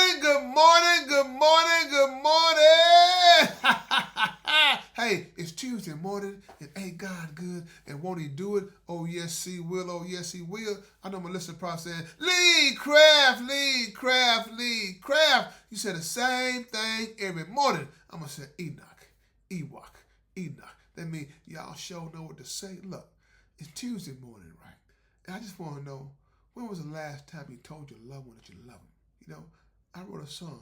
morning, good morning, good morning, good morning. Hey, it's Tuesday morning, and ain't God good, and won't he do it? Oh, yes, he will, oh, yes, he will. I know my listener probably saying, Lee Craft, Lee Craft, Lee Craft. You say the same thing every morning. I'm going to say Enoch, Ewok, Enoch. That means y'all sure know what to say. Look, it's Tuesday morning, right? And I just want to know, when was the last time you told your loved one that you love them? You know, I wrote a song.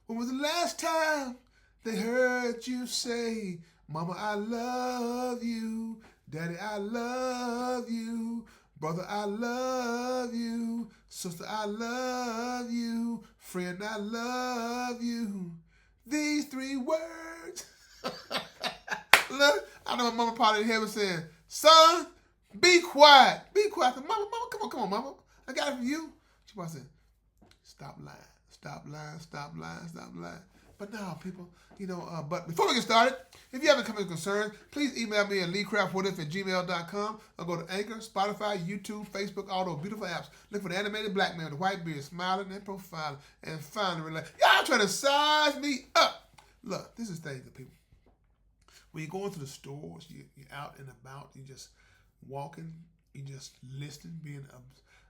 When was the last time they heard you say, Mama, I love you. Daddy, I love you. Brother, I love you. Sister, I love you. Friend, I love you. These three words. Look, I know my mama probably in heaven saying, son, be quiet. Be quiet. Mama, come on, mama. I got it from you. She probably said, stop lying. Stop lying, stop lying, stop lying. But now, people, but before we get started, if you have any comments or concerns, please email me at leecraftwhatif@gmail.com or go to Anchor, Spotify, YouTube, Facebook, all those beautiful apps. Look for the animated black man with the white beard, smiling and profiling, and finally relax. Y'all trying to size me up. Look, this is the thing, people. When you're going to the stores, you're out and about, you're just walking, you're just listening, being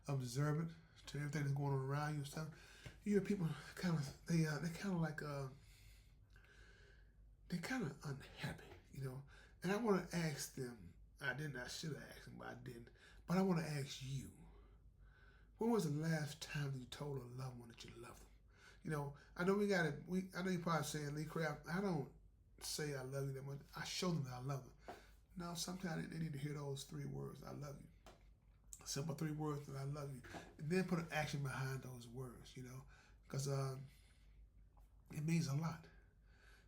observant to everything that's going on around you and stuff. You hear people they're kind of unhappy, And I want to ask them. I should have asked them, but I didn't. But I want to ask you. When was the last time you told a loved one that you love them? I know I know you're probably saying, Lee Craft, I don't say I love you that much. I show them that I love them. No, sometimes they need to hear those three words. I love you. Simple three words that I love you, and then put an action behind those words, because it means a lot,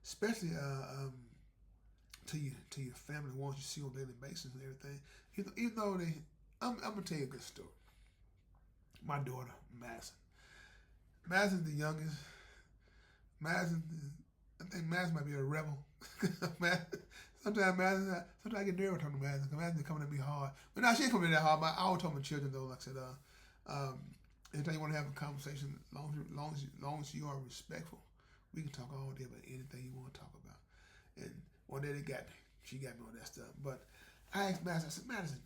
especially to your family, ones you see on a daily basis and everything. Even though I'm gonna tell you a good story. My daughter, Madison's the youngest. Madison, I think Madison might be a rebel. Sometimes I get nervous talking to Madison because Madison's coming at me hard. But now she ain't coming at me that hard. But I always told my children though, like I said, anytime you want to have a conversation, long as you are respectful, we can talk all day about anything you want to talk about. And one day she got me on that stuff. But I asked Madison, I said, Madison,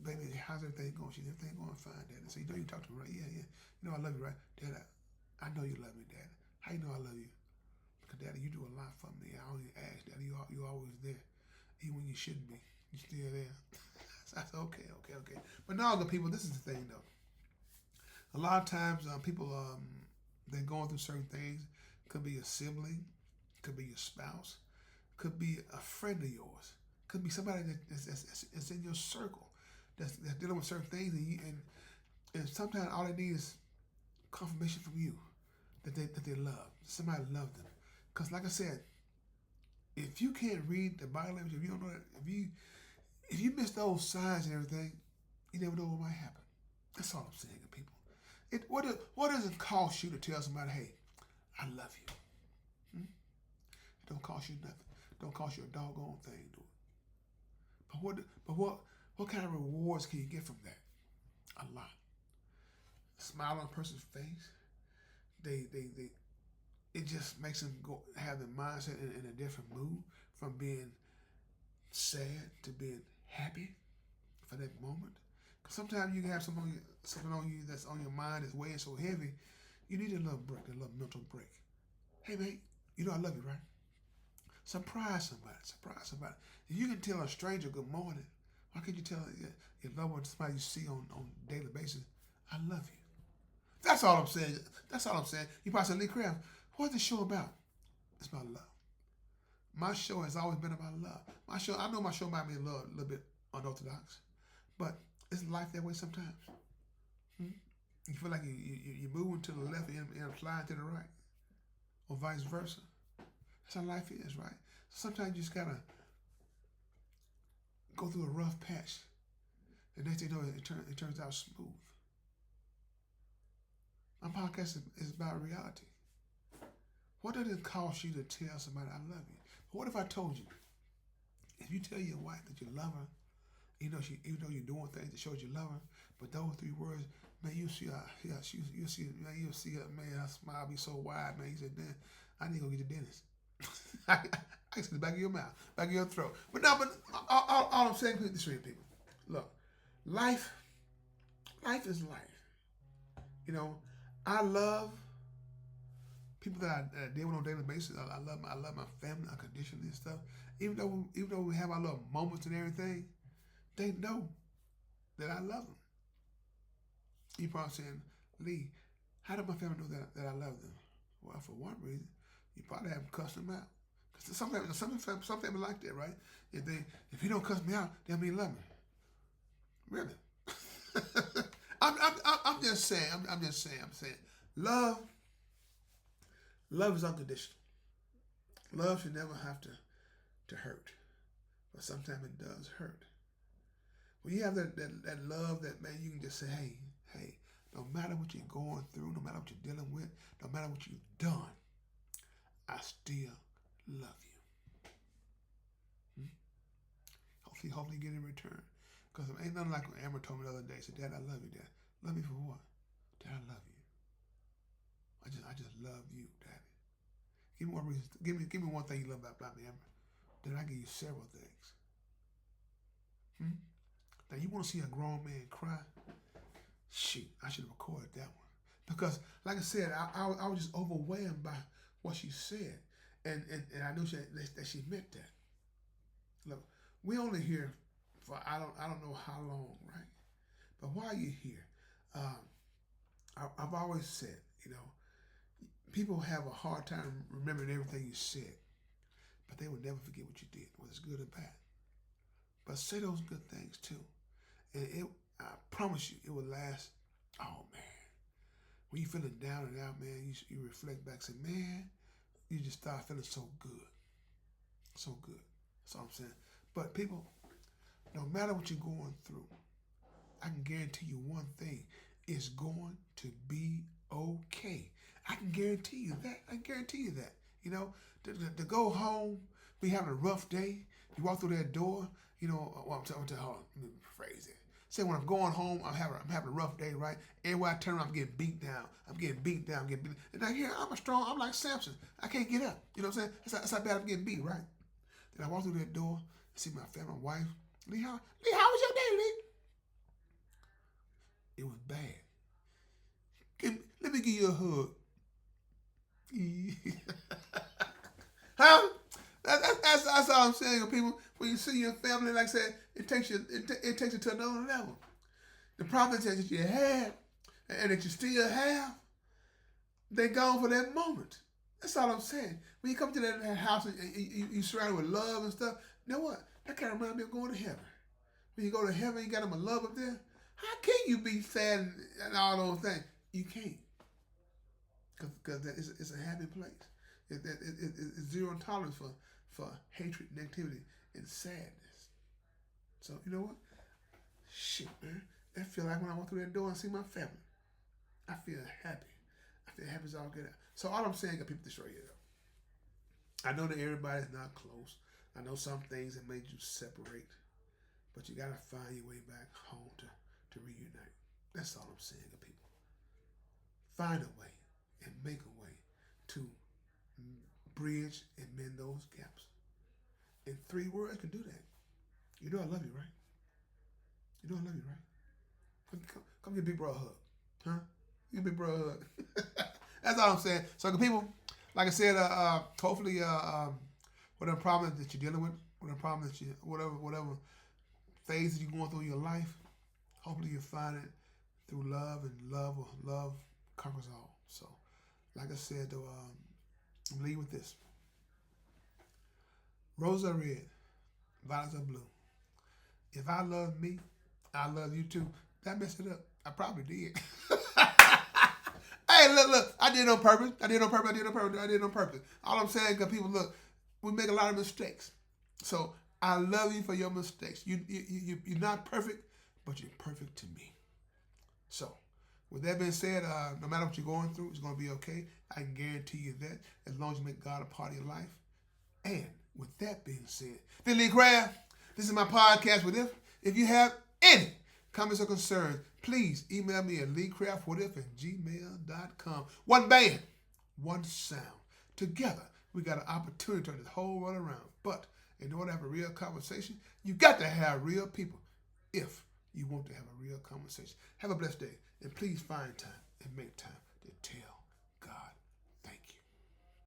baby, how's everything going? She said, everything going fine, Dad. I said, you talk to me, right? Yeah. I love you, right? Dad, I know you love me, Dad. How you know I love you? Because, Daddy, you do a lot for me. I only ask, Daddy, you always there. Even when you shouldn't be, you still there. So I said, okay. But now, good people, this is the thing, though. A lot of times, people, they're going through certain things. Could be a sibling. Could be your spouse. Could be a friend of yours. Could be somebody that's in your circle that's dealing with certain things. And sometimes all they need is confirmation from you that they love. Somebody love them. Because like I said, if you can't read the body language, if you don't know that, if you miss those signs and everything, you never know what might happen. That's all I'm saying, people. What does it cost you to tell somebody, hey, I love you? It don't cost you nothing. It don't cost you a doggone thing, do it. But what kind of rewards can you get from that? A lot. A smile on a person's face. It just makes them have the mindset in a different mood from being sad to being happy for that moment. Because sometimes you can have something on you that's on your mind that's weighing so heavy, you need a little break, a little mental break. Hey, mate, I love you, right? Surprise somebody. If you can tell a stranger good morning, why can't you tell your loved one, somebody you see on a daily basis, I love you? That's all I'm saying. You probably say, Lee Craft, what's the show about? It's about love. My show has always been about love. I know my show might be a little bit unorthodox, but isn't life that way sometimes? You feel like you're moving to the left and flying to the right, or vice versa. That's how life is, right? Sometimes you just gotta go through a rough patch. The next thing you know, it turns out smooth. My podcast is about reality. What does it cost you to tell somebody I love you? But what if I told you, if you tell your wife that you love her, Even though you're doing things that shows you love her, but those 3 words, man, you see her, you see, man, you'll see her, man, her smile be so wide, man. You said, "Then I need to go get the dentist." I said the back of your mouth, back of your throat. But no, but all I'm saying is this way, people. Look, life is life. You know, I love people that I deal with on a daily basis. I love my family unconditionally and stuff. Even though we have our little moments and everything, they know that I love them. You probably saying, "Lee, how did my family know that I love them?" Well, for one reason, you probably haven't cussed them out. Because some family like that, right? If he don't cuss me out, that mean love me. Really? I'm just saying. I'm saying. Love is unconditional. Love should never have to hurt, but sometimes it does hurt. When you have that love, that man, you can just say, hey, no matter what you're going through, no matter what you're dealing with, no matter what you've done, I still love you. Hopefully you get in return. Because it ain't nothing like when Amber told me the other day. She said, "Dad, I love you, Dad." Love me for what? Dad, I love you. I just love you, Daddy. Give me one reason. Give me one thing you love about me, Amber. Then I give you several things. Now you want to see a grown man cry? Shoot, I should have recorded that one. Because, like I said, I was just overwhelmed by what she said. And I knew that she meant that. Look, we only here for I don't know how long, right? But while you're here, I've always said, people have a hard time remembering everything you said, but they will never forget what you did, whether it's good or bad. But say those good things too, and I promise you, it will last. Oh man, when you feeling down and out, man, you reflect back, say, man, you just start feeling so good, so good. That's all I'm saying. But people, no matter what you're going through, I can guarantee you one thing: it's going to be okay. I can guarantee you that. To go home, be having a rough day. You walk through that door. Well, hold on, let me rephrase it. Say when I'm going home, I'm having a rough day, right? Everywhere I turn around, I'm getting beat down. And I hear I'm like Samson. I can't get up. You know what I'm saying? That's how bad I'm getting beat, right? Then I walk through that door, see my family, my wife. Lee, how was your day, Lee? It was bad. Let me give you a hug. Huh? That's all I'm saying, people. When you see your family, like I said, it takes you to another level. The problems that you had and that you still have, they're gone for that moment. That's all I'm saying. When you come to that house and you surrounded with love and stuff, you know what? That kind of reminds me of going to heaven. When you go to heaven, you got them a love up there. How can you be sad and all those things? You can't. Because it's a happy place. It's zero tolerance for hatred, negativity, and sadness. So, you know what? Shit, man. That feel like when I walk through that door and see my family. I feel happy. I feel happy as all get out. So all I'm saying, got people to show you though. I know that everybody's not close. I know some things that made you separate. But you got to find your way back home to reunite. That's all I'm saying, good people. Find a way and make a way to bridge and mend those gaps. In 3 words, I can do that. You know I love you, right? You know I love you, right? Come give Big Bro a hug. Huh? Give Big Bro a hug. That's all I'm saying. So, good people, like I said, hopefully, whatever problems that you're dealing with, whatever phase that you're going through in your life, hopefully you find it through love, and love conquers all. So, like I said, though, I'm leave with this. Roses are red, violets are blue. If I love me, I love you too. That messed it up. I probably did. Hey, look, I did it on purpose. All I'm saying, because people, look, we make a lot of mistakes. So I love you for your mistakes. You're not perfect, but you're perfect to me. So, with that being said, no matter what you're going through, it's going to be okay. I can guarantee you that, as long as you make God a part of your life. And with that being said, Lee Craft, this is my podcast with If you have any comments or concerns, please email me at leecraftwhatif@gmail.com. One band, one sound. Together, we got an opportunity to turn this whole world around. But in order to have a real conversation, you got to have real people if you want to have a real conversation. Have a blessed day, and please find time and make time to tell